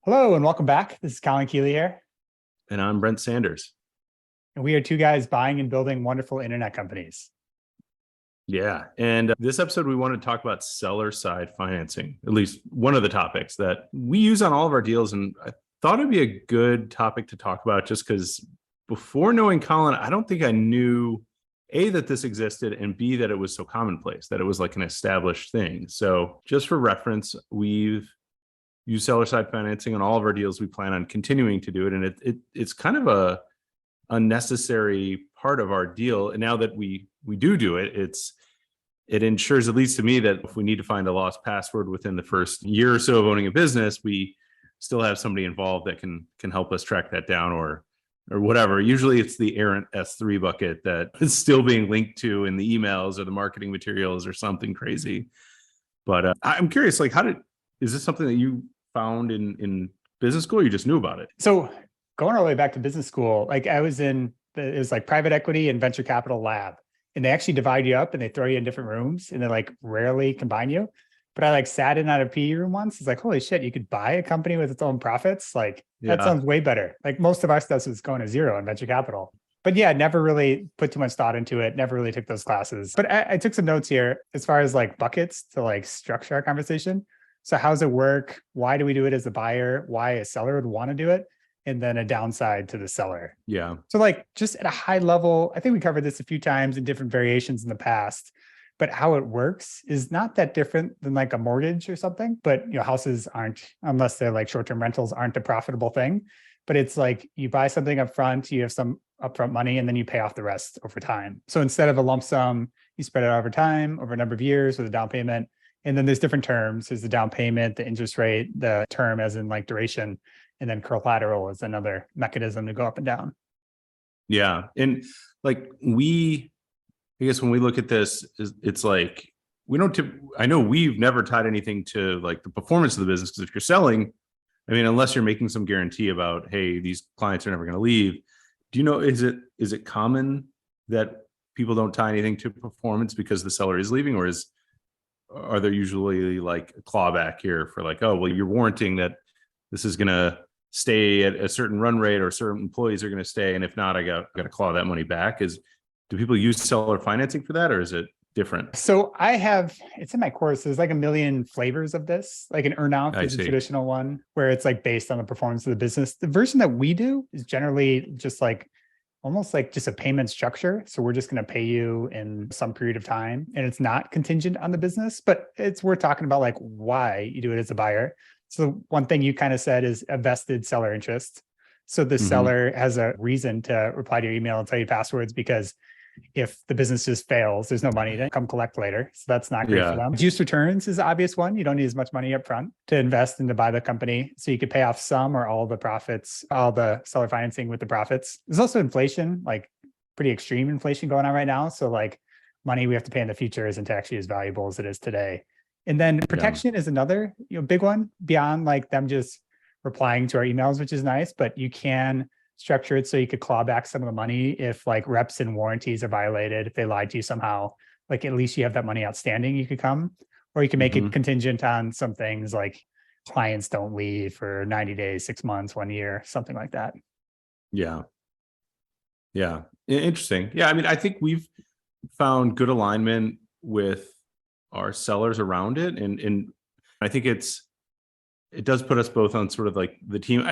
Hello and welcome back. This is Colin Keeley here. And I'm Brent Sanders. And we are two guys buying and building wonderful internet companies. Yeah. And this episode, we want to talk about seller side financing, at least one of the topics that we use on all of our deals. And I thought it'd be a good topic to talk about just because before knowing Colin, I don't think I knew A, that this existed, and B, that it was so commonplace, that it was like an established thing. So just for reference, we've used seller side financing on all of our deals. We plan on continuing to do it. And it's kind of a necessary part of our deal. And now that we do it, it ensures, at least to me, that if we need to find a lost password within the first year or so of owning a business, we still have somebody involved that can help us track that down or whatever. Usually it's the errant S3 bucket that is still being linked to in the emails or the marketing materials or something crazy. But I'm curious, like, is this something that you found in business school, or you just knew about it? So going all the way back to business school, like it was like private equity and venture capital lab. And they actually divide you up and they throw you in different rooms and they like rarely combine you. But I like sat in at a PE room once. It's like, holy shit, you could buy a company with its own profits. Like that sounds way better. Like most of our stuff was going to zero in venture capital. But yeah, never really put too much thought into it. Never really took those classes. But I took some notes here as far as like buckets to like structure our conversation. So how does it work? Why do we do it as a buyer? Why a seller would want to do it? And then a downside to the seller. Yeah. So like just at a high level, I think we covered this a few times in different variations in the past, but how it works is not that different than like a mortgage or something. But houses aren't, unless they're like short-term rentals, aren't a profitable thing. But it's like you buy something up front, you have some upfront money, and then you pay off the rest over time. So instead of a lump sum, you spread it over time, over a number of years with a down payment. And then there's different terms. There's the down payment, the interest rate, the term as in like duration, and then collateral is another mechanism to go up and down. Yeah. And like I guess when we look at this, it's like, I know we've never tied anything to like the performance of the business, because if you're selling, I mean, unless you're making some guarantee about, hey, these clients are never going to leave. Do you know, is it common that people don't tie anything to performance because the seller is leaving, or are there usually like a clawback here for like, oh, well, you're warranting that this is going to stay at a certain run rate or certain employees are going to stay, and if not, I got to claw that money back? Do people use seller financing for that, or is it different? So it's in my course, there's like a million flavors of this. Like an earnout is a traditional one where it's like based on the performance of the business. The version that we do is generally just like almost like just a payment structure. So we're just going to pay you in some period of time, and it's not contingent on the business, but it's worth talking about like why you do it as a buyer. So one thing you kind of said is a vested seller interest. So the seller has a reason to reply to your email and tell you passwords, because if the business just fails, there's no money to come collect later. So that's not great for them. Juice returns is the obvious one. You don't need as much money up front to invest and to buy the company. So you could pay off some or all the profits, all the seller financing with the profits. There's also inflation, like pretty extreme inflation going on right now. So like money we have to pay in the future isn't actually as valuable as it is today. And then protection is another big one beyond like them just replying to our emails, which is nice, but you can structure it so you could claw back some of the money if like reps and warranties are violated, if they lied to you somehow. Like at least you have that money outstanding, you could come, or you can make it contingent on some things like clients don't leave for 90 days, 6 months, 1 year, something like that. Yeah. Interesting. Yeah. I mean, I think we've found good alignment with our sellers around it. And I think it does put us both on sort of like the team.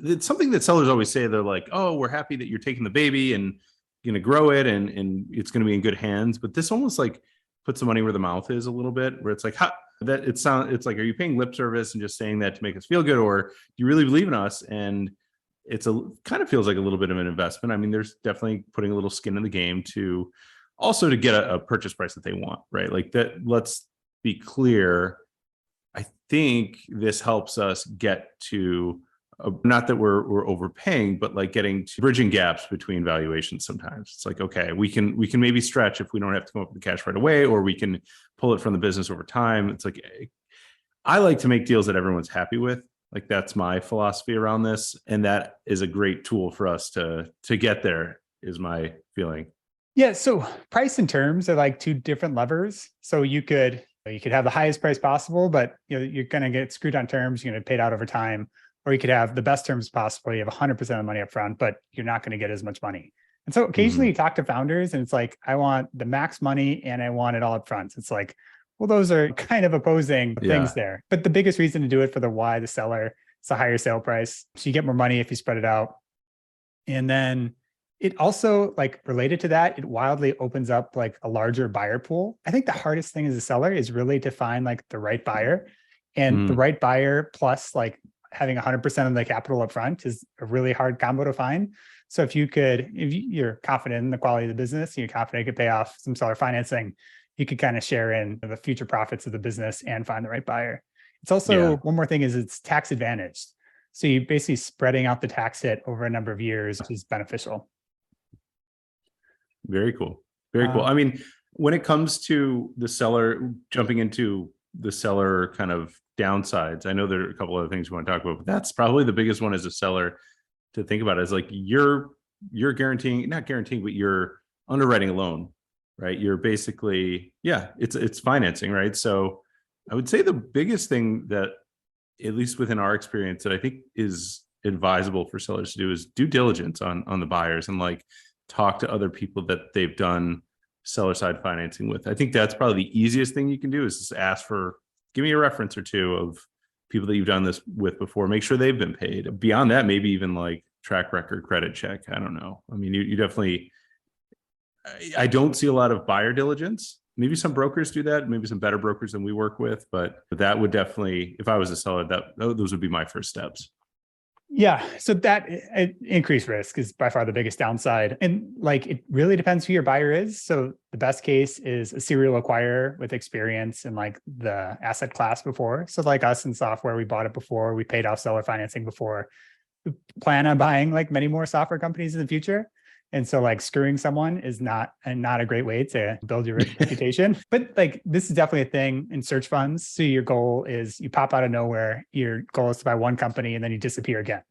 It's something that sellers always say. They're like, oh, we're happy that you're taking the baby and going to grow it and it's going to be in good hands. But this almost like puts the money where the mouth is a little bit, where it's like, it's like, are you paying lip service and just saying that to make us feel good? Or do you really believe in us? And kind of feels like a little bit of an investment. I mean, there's definitely putting a little skin in the game to also to get a purchase price that they want, right? Like that, let's be clear. I think this helps us get to, not that we're overpaying, but like getting to bridging gaps between valuations. Sometimes it's like, okay, we can maybe stretch if we don't have to come up with the cash right away, or we can pull it from the business over time. It's like, I like to make deals that everyone's happy with. Like that's my philosophy around this. And that is a great tool for us to get there, is my feeling. Yeah. So price and terms are like two different levers. So you could have the highest price possible, but you're going to get screwed on terms. You're going to pay it out over time. or you could have the best terms possible. You have 100% of the money up front, but you're not going to get as much money. And so occasionally you talk to founders and it's like, I want the max money and I want it all up front. It's like, well, those are kind of opposing things there. But the biggest reason to do it for the seller, it's a higher sale price. So you get more money if you spread it out. And then it also, like, related to that, it wildly opens up like a larger buyer pool. I think the hardest thing as a seller is really to find like the right buyer, and the right buyer plus like having 100% of the capital up front is a really hard combo to find. So if you're confident in the quality of the business, you're confident you could pay off some seller financing, you could kind of share in the future profits of the business and find the right buyer. It's also, one more thing is it's tax advantaged. So you're basically spreading out the tax hit over a number of years, which is beneficial. Very cool. Very cool. I mean, when it comes to the seller, jumping into the seller kind of downsides, I know there are a couple other things we want to talk about, but that's probably the biggest one as a seller to think about, is like you're not guaranteeing, but you're underwriting a loan, right? You're basically, it's financing, right? So I would say the biggest thing that, at least within our experience, that I think is advisable for sellers to do is due diligence on the buyers, and like talk to other people that they've done seller side financing with. I think that's probably the easiest thing you can do, is just ask for, give me a reference or two of people that you've done this with before. Make sure they've been paid. Beyond that, maybe even like track record, credit check. I don't know. I mean, you definitely, I don't see a lot of buyer diligence. Maybe some brokers do that, maybe some better brokers than we work with, but that would definitely, if I was a seller, those would be my first steps. Yeah. So that increased risk is by far the biggest downside. And like, it really depends who your buyer is. So the best case is a serial acquirer with experience in like the asset class before. So like us in software, we bought it before, we paid off seller financing before. We plan on buying like many more software companies in the future. And so like screwing someone is not a great way to build your reputation. But like, this is definitely a thing in search funds. So your goal is you pop out of nowhere. Your goal is to buy one company and then you disappear again.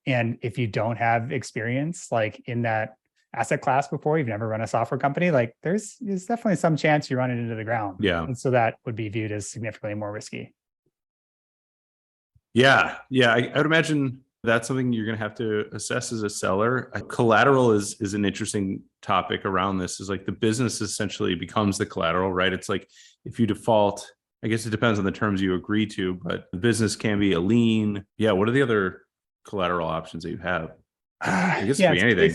And if you don't have experience like in that asset class before, you've never run a software company, like there's definitely some chance you run it into the ground. Yeah. And so that would be viewed as significantly more risky. Yeah. I would imagine that's something you're going to have to assess as a seller. Collateral is an interesting topic around this. Is like the business essentially becomes the collateral, right? It's like if you default, I guess it depends on the terms you agree to, but the business can be a lien. Yeah. What are the other collateral options that you have? I guess it could be anything.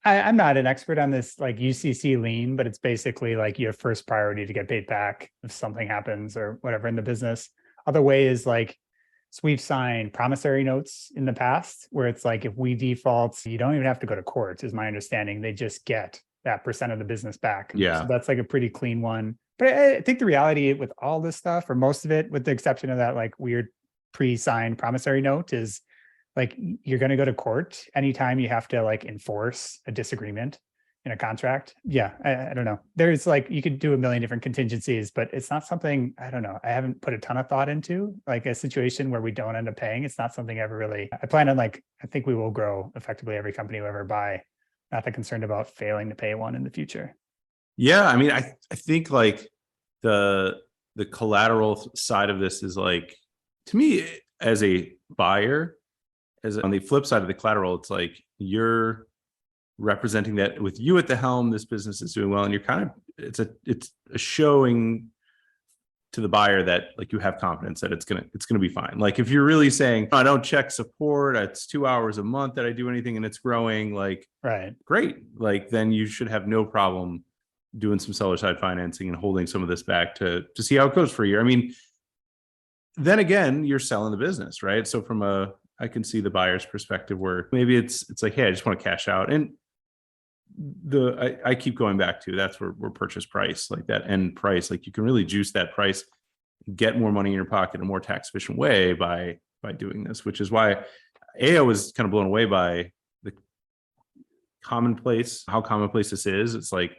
I'm not an expert on this like UCC lien, but it's basically like your first priority to get paid back if something happens or whatever in the business. Other way is like, so we've signed promissory notes in the past where it's like, if we default, you don't even have to go to court, is my understanding. They just get that % of the business back. Yeah. So that's like a pretty clean one. But I think the reality with all this stuff, or most of it, with the exception of that like weird pre-signed promissory note, is like you're going to go to court anytime you have to like enforce a disagreement in a contract. Yeah, I don't know. There's like, you could do a million different contingencies, but it's not something, I don't know, I haven't put a ton of thought into, like a situation where we don't end up paying. It's not something I ever really, I plan on like, I think we will grow effectively every company we ever buy. Not that concerned about failing to pay one in the future. Yeah. I mean, I think like the collateral side of this is like, to me as a buyer, as on the flip side of the collateral, it's like you're representing that with you at the helm, this business is doing well, and you're kind of, it's a showing to the buyer that like you have confidence that it's gonna be fine. Like if you're really saying, I don't check support, it's 2 hours a month that I do anything and it's growing, like right, great, like then you should have no problem doing some seller side financing and holding some of this back to see how it goes for a year. I mean, then again, you're selling the business, right? So I can see the buyer's perspective where maybe it's like, hey, I just want to cash out. And I keep going back to, that's where purchase price, like that end price, like you can really juice that price, get more money in your pocket in a more tax efficient way by doing this, which is why AO was kind of blown away by the how commonplace this is. It's like,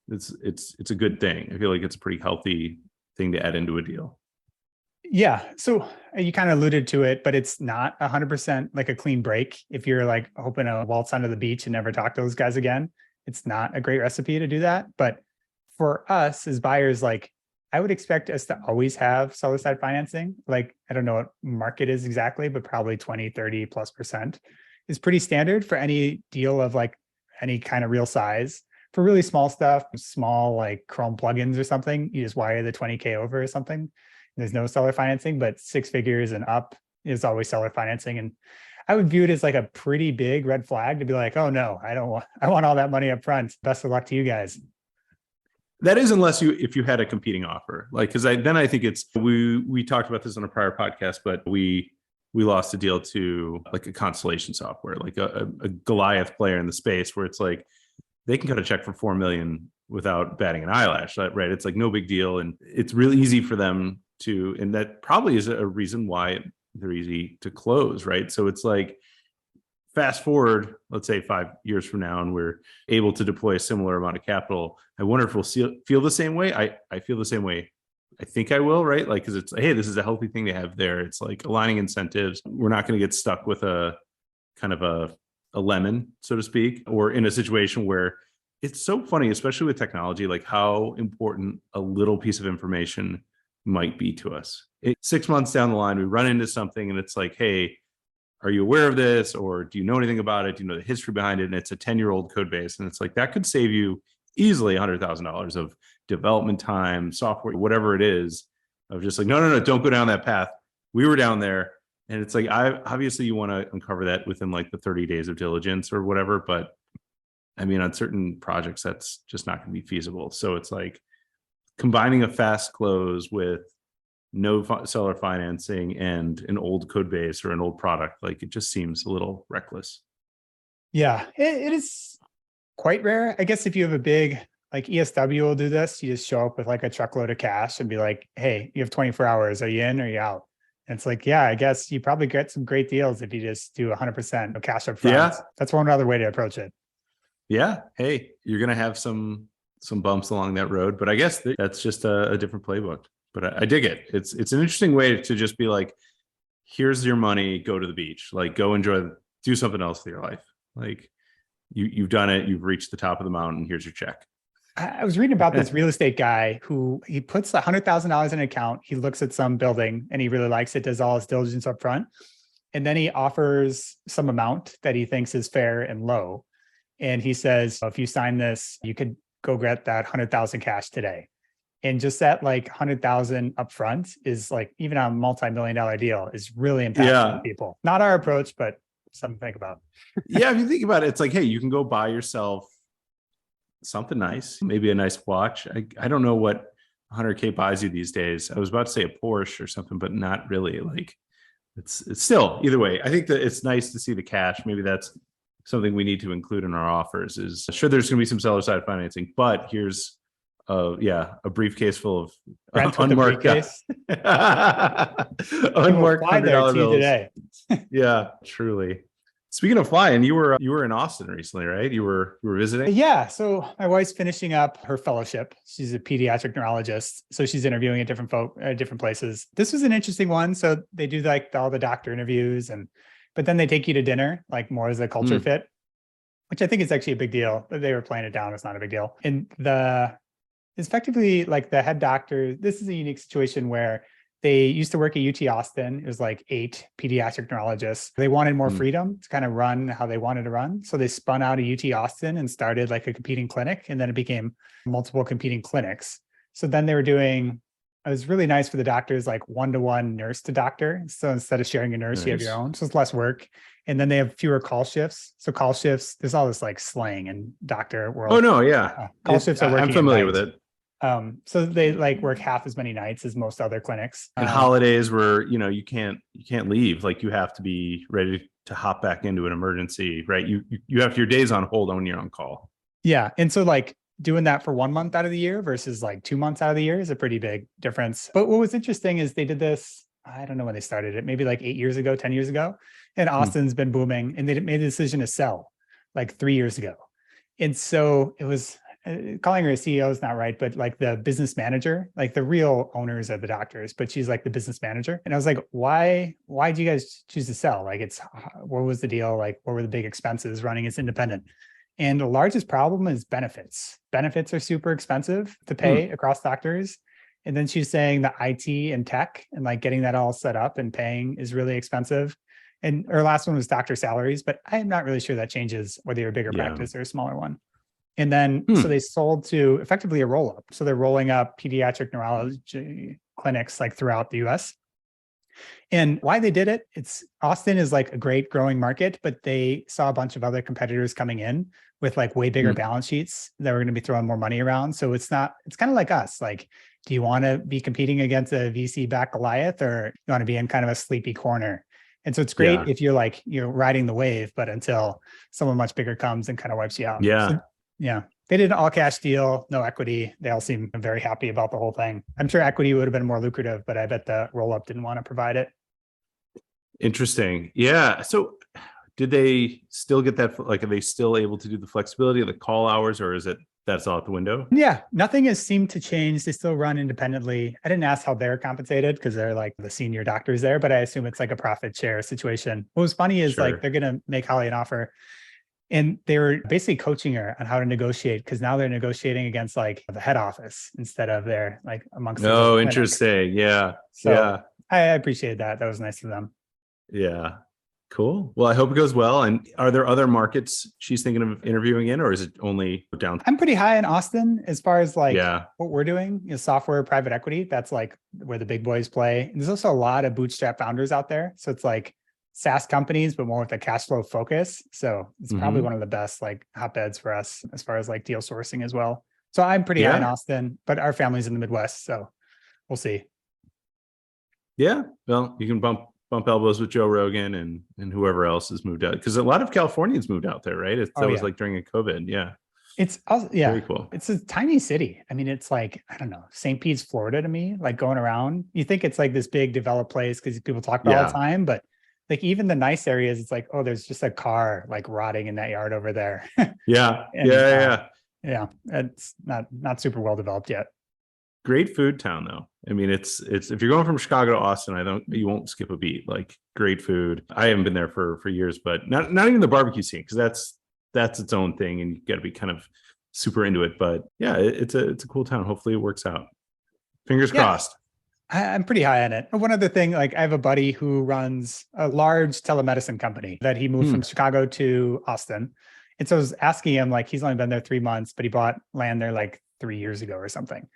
it's a good thing. I feel like it's a pretty healthy thing to add into a deal. Yeah. So you kind of alluded to it, but it's not 100% like a clean break. If you're like hoping to waltz onto the beach and never talk to those guys again, it's not a great recipe to do that. But for us as buyers, like I would expect us to always have seller side financing. Like, I don't know what market is exactly, but probably 20, 30+% is pretty standard for any deal of like any kind of real size. For really small stuff, small like Chrome plugins or something, you just wire the 20K over or something. There's no seller financing, but 6 figures and up is always seller financing. And I would view it as like a pretty big red flag to be like, oh no, I want all that money up front. Best of luck to you guys. That is, if you had a competing offer, like, because I think it's, we talked about this on a prior podcast, but we lost a deal to like a Constellation software, like a Goliath player in the space, where it's like they can cut a check for 4 million without batting an eyelash, right? It's like no big deal, and it's really easy for them to, and that probably is a reason why they're easy to close, right? So it's like, fast forward, let's say 5 years from now, and we're able to deploy a similar amount of capital. I wonder if we'll feel the same way. I feel the same way. I think I will, right? Like, because it's, hey, this is a healthy thing to have there. It's like aligning incentives. We're not going to get stuck with a kind of a lemon, so to speak, or in a situation where it's so funny, especially with technology, like how important a little piece of information might be to us. 6 months down the line, we run into something and it's like, hey, are you aware of this? Or do you know anything about it? Do you know the history behind it? And it's a 10-year-old code base. And it's like, that could save you easily $100,000 of development time, software, whatever it is, of just like, no, don't go down that path. We were down there. And it's like, obviously you want to uncover that within like the 30 days of diligence or whatever. But I mean, on certain projects, that's just not going to be feasible. So it's like combining a fast close with no seller financing and an old code base or an old product, like it just seems a little reckless. Yeah, it is quite rare. I guess if you have a big, like ESW will do this, you just show up with like a truckload of cash and be like, hey, you have 24 hours. Are you in or are you out? And it's like, yeah, I guess you probably get some great deals if you just do 100% of cash up front. Yeah. That's one other way to approach it. Yeah. Hey, you're going to have some bumps along that road, but I guess that's just a different playbook. But I dig it. It's an interesting way to just be like, here's your money, go to the beach, like go enjoy, do something else with your life. Like you've done it, you've reached the top of the mountain, here's your check. I was reading about this real estate guy who he puts $100,000 in an account. He looks at some building and he really likes it, does all his diligence up front. And then he offers some amount that he thinks is fair and low. And he says, if you sign this, you could go get that 100,000 cash today. And just that like 100,000 upfront is like, even on a multi-million-dollar deal, is really impactful to people. Not our approach, but something to think about. Yeah, if you think about it, it's like, hey, you can go buy yourself something nice, maybe a nice watch. I don't know what 100K buys you these days. I was about to say a Porsche or something, but not really. Like it's still, either way, I think that it's nice to see the cash. Maybe that's something we need to include in our offers. Is sure, there's going to be some seller side financing, but here's a briefcase full of unmarked unmarked $100 bills today. Yeah, truly. Speaking of flying, you were in Austin recently, right? You were visiting? Yeah. So my wife's finishing up her fellowship. She's a pediatric neurologist. So she's interviewing at different places. This was an interesting one. So they do like all the doctor interviews, but then they take you to dinner, like more as a culture fit, which I think is actually a big deal. They were playing it down. It's not a big deal. And it's effectively like the head doctor. This is a unique situation where they used to work at UT Austin. It was like 8 pediatric neurologists. They wanted more freedom to kind of run how they wanted to run. So they spun out of UT Austin and started like a competing clinic. And then it became multiple competing clinics. So then they were doing, it was really nice for the doctors, like one-to-one nurse to doctor. So instead of sharing a nurse, you have your own. So it's less work. And then they have fewer call shifts. So call shifts, there's all this like slang in doctor world. Oh no, yeah. Call shifts are working. I'm familiar with it. So they like work half as many nights as most other clinics. And holidays where, you can't leave. Like you have to be ready to hop back into an emergency, right? You have your days on hold when you're on call. Yeah. And so like doing that for 1 month out of the year versus like 2 months out of the year is a pretty big difference. But what was interesting is they did this, I don't know when they started it, maybe like 8 years ago, 10 years ago. And Austin's been booming, and they made the decision to sell like 3 years ago. And so it was, calling her a CEO is not right, but like the business manager, like the real owners are the doctors, but she's like the business manager. And I was like, why do you guys choose to sell? Like what was the deal? Like what were the big expenses running as independent? And the largest problem is benefits. Benefits are super expensive to pay across doctors. And then she's saying the IT and tech and like getting that all set up and paying is really expensive. And her last one was doctor salaries, but I'm not really sure that changes whether you're a bigger practice or a smaller one. And then, so they sold to effectively a roll up. So they're rolling up pediatric neurology clinics like throughout the US. And why they did it, Austin is like a great growing market, but they saw a bunch of other competitors coming in with like way bigger balance sheets that were going to be throwing more money around. So it's kind of like us. Like, do you want to be competing against a VC backed Goliath, or you want to be in kind of a sleepy corner? And so it's great if you're riding the wave, but until someone much bigger comes and kind of wipes you out. Yeah. So, yeah. They did an all cash deal, no equity. They all seem very happy about the whole thing. I'm sure equity would have been more lucrative, but I bet the roll up didn't want to provide it. Interesting. Yeah. So did they still get that? Like, are they still able to do the flexibility of the call hours, or is it that's all out the window? Yeah, nothing has seemed to change. They still run independently. I didn't ask how they're compensated because they're like the senior doctors there, but I assume it's like a profit share situation. What was funny is like they're going to make Holly an offer. And they were basically coaching her on how to negotiate, because now they're negotiating against like the head office instead of their like amongst. Oh, interesting. Yeah. So yeah. I appreciate that. That was nice of them. Yeah. Cool. Well, I hope it goes well. And are there other markets she's thinking of interviewing in, or is it only down? I'm pretty high in Austin as far as like what we're doing is software, private equity. That's like where the big boys play. And there's also a lot of bootstrap founders out there. So it's like SaaS companies, but more with a cash flow focus. So it's probably one of the best like hotbeds for us as far as like deal sourcing as well. So I'm pretty high in Austin, but our family's in the Midwest. So we'll see. Yeah. Well, you can bump elbows with Joe Rogan and whoever else has moved out, because a lot of Californians moved out there, right? That was like during a COVID. Yeah. It's also, very cool. It's a tiny city. I mean, it's like, I don't know, St. Pete's, Florida to me, like going around, you think it's like this big developed place because people talk about it all the time, but like even the nice areas, it's like, oh, there's just a car like rotting in that yard over there. Yeah. Yeah. It's not super well developed yet. Great food town though. I mean, it's if you're going from Chicago to Austin, you won't skip a beat. Like great food. I haven't been there for years, but not even the barbecue scene, because that's its own thing and you got to be kind of super into it. But yeah, it's a cool town. Hopefully it works out. Fingers crossed. I'm pretty high on it. One other thing, like I have a buddy who runs a large telemedicine company that he moved from Chicago to Austin. And so I was asking him, like, he's only been there 3 months, but he bought land there like 3 years ago or something.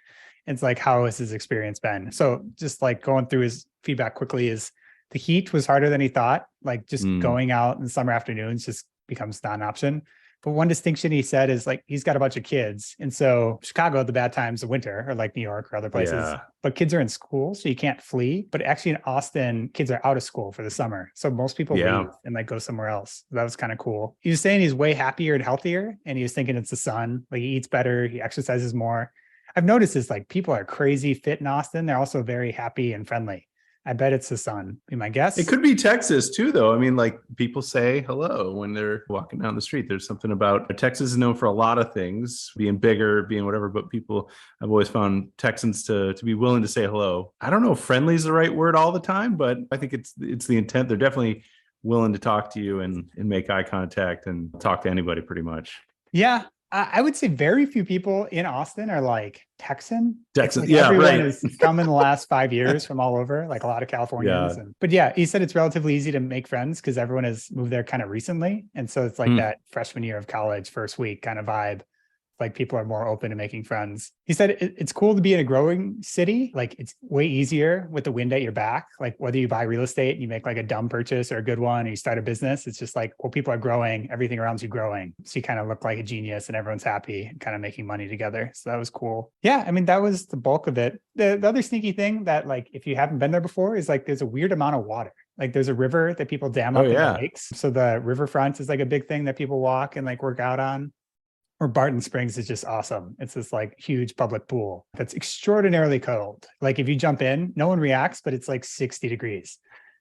It's like, how has his experience been? So just like going through his feedback quickly is the heat was harder than he thought. Like just going out in summer afternoons just becomes not an option. But one distinction he said is like, he's got a bunch of kids. And so Chicago, the bad times of winter, or like New York or other places, but kids are in school, so you can't flee. But actually in Austin, kids are out of school for the summer. So most people leave and like go somewhere else. That was kind of cool. He was saying he's way happier and healthier. And he was thinking it's the sun. Like he eats better, he exercises more. I've noticed this, like people are crazy fit in Austin. They're also very happy and friendly. I bet it's the sun, be my guess. It could be Texas too, though. I mean, like people say hello when they're walking down the street. There's something about Texas is known for a lot of things, being bigger, being whatever, but I've always found Texans to be willing to say hello. I don't know if friendly is the right word all the time, but I think it's the intent. They're definitely willing to talk to you and make eye contact and talk to anybody pretty much. Yeah. I would say very few people in Austin are like Texan. Like everyone has come in the last 5 years from all over, like a lot of Californians. But yeah, he said it's relatively easy to make friends because everyone has moved there kind of recently. And so it's like that freshman year of college, first week kind of vibe. Like people are more open to making friends. He said it's cool to be in a growing city. Like it's way easier with the wind at your back. Like whether you buy real estate and you make like a dumb purchase or a good one, or you start a business, it's just like, well, people are growing, everything around you growing. So you kind of look like a genius and everyone's happy and kind of making money together. So that was cool. Yeah. I mean, that was the bulk of it. The other sneaky thing that like, if you haven't been there before is like, there's a weird amount of water. Like there's a river that people dam up in the lakes. So the riverfront is like a big thing that people walk and like work out on. Or Barton Springs is just awesome. It's this like huge public pool that's extraordinarily cold. Like if you jump in, no one reacts, but it's like 60 degrees.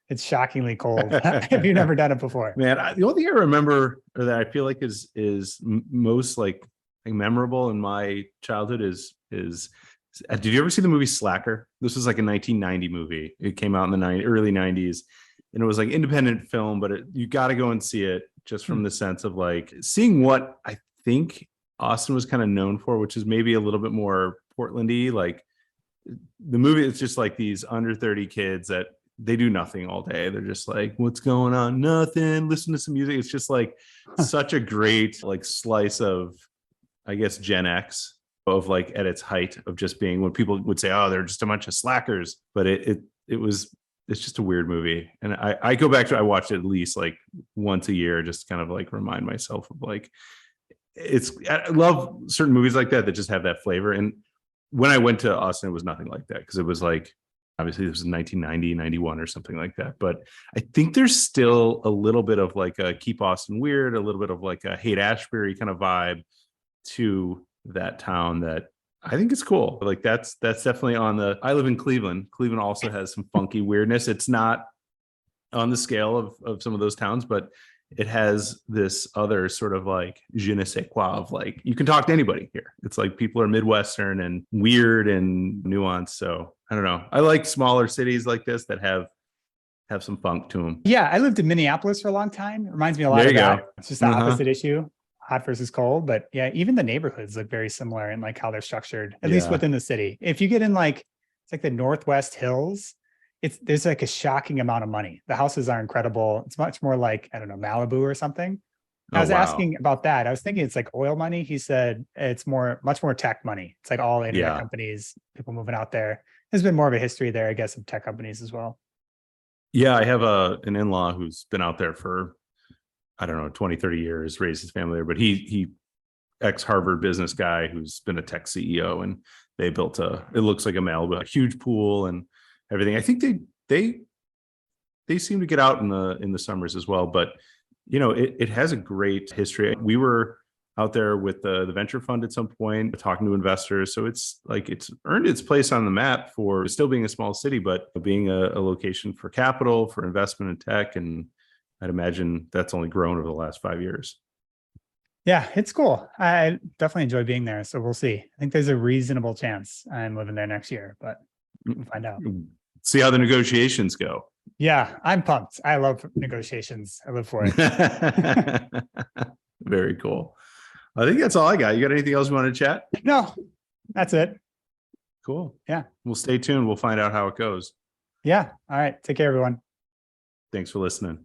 It's shockingly cold if you've never done it before. Man, the only thing I remember or that I feel like is most like memorable in my childhood is did you ever see the movie Slacker? This was like a 1990 movie. It came out in the early 90s. And it was like independent film, but you got to go and see it just from the sense of like seeing what I think Austin was kind of known for, which is maybe a little bit more Portlandy, like the movie, it's just like these under 30 kids that they do nothing all day. They're just like, what's going on? Nothing. Listen to some music. It's just like such a great like slice of, I guess, Gen X of like at its height of just being when people would say, oh, they're just a bunch of slackers. But it's just a weird movie. And I go back to, I watch it at least like once a year, just kind of like remind myself of like, I love certain movies like that just have that flavor. And when I went to Austin, it was nothing like that, because it was like, obviously this was 1990, 91 or something like that. But I think there's still a little bit of like a Keep Austin Weird, a little bit of like a Haight Ashbury kind of vibe to that town that I think is cool. Like that's definitely on the, I live in Cleveland. Cleveland also has some funky weirdness. It's not on the scale of some of those towns, but it has this other sort of like je ne sais quoi of like, you can talk to anybody here. It's like people are Midwestern and weird and nuanced. So I don't know. I like smaller cities like this that have some funk to them. Yeah, I lived in Minneapolis for a long time. It reminds me a lot of that. It's just the opposite issue, hot versus cold. But yeah, even the neighborhoods look very similar in like how they're structured, at least within the city. If you get in like, it's like the Northwest Hills, there's like a shocking amount of money. The houses are incredible. It's much more like, I don't know, Malibu or something. I was asking about that. I was thinking it's like oil money. He said it's much more tech money. It's like all internet companies, people moving out there. There's been more of a history there, I guess, of tech companies as well. Yeah, I have an in-law who's been out there for, I don't know, 20, 30 years, raised his family there, but he ex-Harvard business guy who's been a tech CEO, and they built it looks like a Malibu, a huge pool and everything. I think they seem to get out in the summers as well, but you know, it has a great history. We were out there with the venture fund at some point talking to investors. So it's like it's earned its place on the map for still being a small city, but being a location for capital, for investment in tech. And I'd imagine that's only grown over the last 5 years. Yeah, it's cool. I definitely enjoy being there. So we'll see. I think there's a reasonable chance I'm living there next year, but we'll find out. See how the negotiations go. Yeah, I'm pumped. I love negotiations. I live for it. Very cool. I think that's all I got. You got anything else you want to chat? No, that's it. Cool. Yeah. We'll stay tuned. We'll find out how it goes. Yeah. All right. Take care, everyone. Thanks for listening.